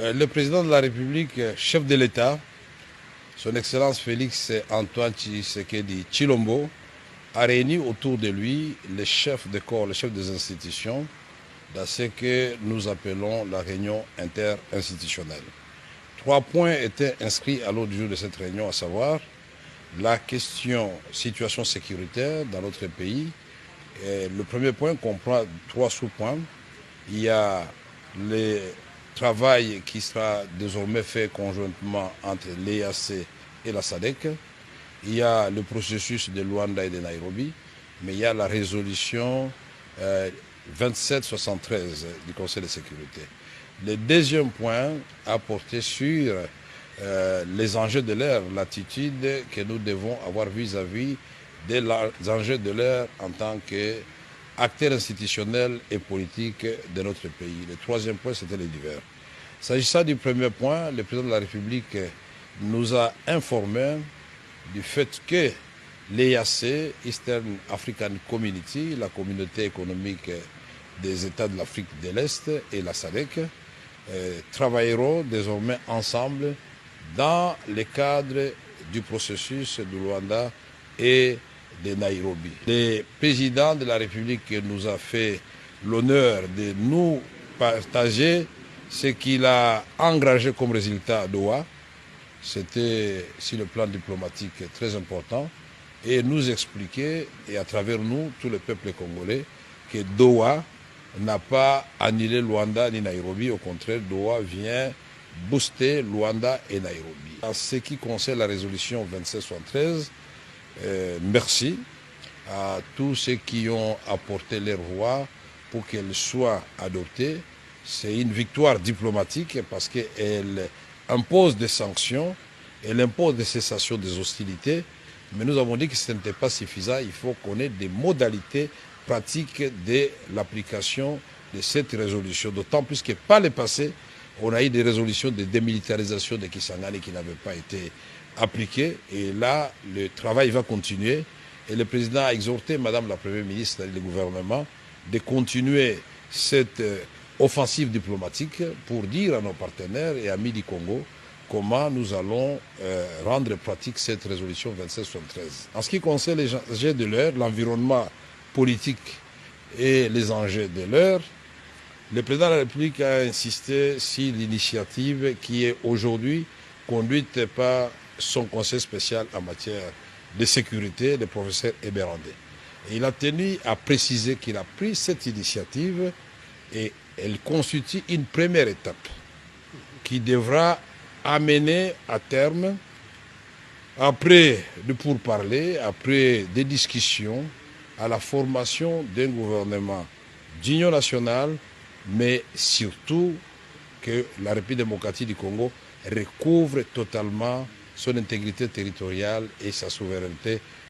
Le président de la République, chef de l'État, son Excellence Félix Antoine Tshisekedi Tshilombo, a réuni autour de lui les chefs de corps, les chefs des institutions, dans ce que nous appelons la réunion interinstitutionnelle. 3 points étaient inscrits à l'ordre du jour de cette réunion, à savoir la question situation sécuritaire dans notre pays. Et le premier point comprend 3 sous-points. Il y a le travail qui sera désormais fait conjointement entre l'EAC et la SADC. Il y a le processus de Luanda et de Nairobi, mais il y a la résolution 2773 du Conseil de sécurité. Le deuxième point a porté sur les enjeux de l'ère, l'attitude que nous devons avoir vis-à-vis des enjeux de l'ère en tant qu'acteurs institutionnels et politiques de notre pays. Le troisième point, c'était les divers. S'agissant du premier point, le président de la République nous a informé du fait que l'EAC, Eastern African Community, la communauté économique des États de l'Afrique de l'Est et la SADC, travailleront désormais ensemble dans le cadre du processus de Luanda et de Nairobi. Le président de la République nous a fait l'honneur de nous partager ce qu'il a engagé comme résultat à Doha. C'était, sur le plan diplomatique, très important, et nous expliquer, et à travers nous, tout le peuple congolais, que Doha n'a pas annulé Luanda ni Nairobi. Au contraire, Doha vient booster Luanda et Nairobi. En ce qui concerne la résolution 2773, merci à tous ceux qui ont apporté leur voix pour qu'elle soit adoptée. C'est une victoire diplomatique parce qu'elle impose des sanctions, elle impose des cessations des hostilités, mais nous avons dit que ce n'était pas suffisant. Il faut qu'on ait des modalités pratiques de l'application de cette résolution, d'autant plus que par le passé, on a eu des résolutions de démilitarisation de Kisangani qui n'avaient pas été appliquées, et là, le travail va continuer, et le président a exhorté Madame la Première ministre et le gouvernement de continuer cette offensive diplomatique pour dire à nos partenaires et amis du Congo comment nous allons rendre pratique cette résolution 2773. En ce qui concerne les enjeux de l'heure, l'environnement politique et les enjeux de l'heure, le président de la République a insisté sur l'initiative qui est aujourd'hui conduite par son conseil spécial en matière de sécurité, le professeur Eberandé. Et il a tenu à préciser qu'il a pris cette initiative et elle constitue une première étape qui devra amener à terme, après de pourparlers, après des discussions, à la formation d'un gouvernement d'union nationale, mais surtout que la République démocratique du Congo recouvre totalement son intégrité territoriale et sa souveraineté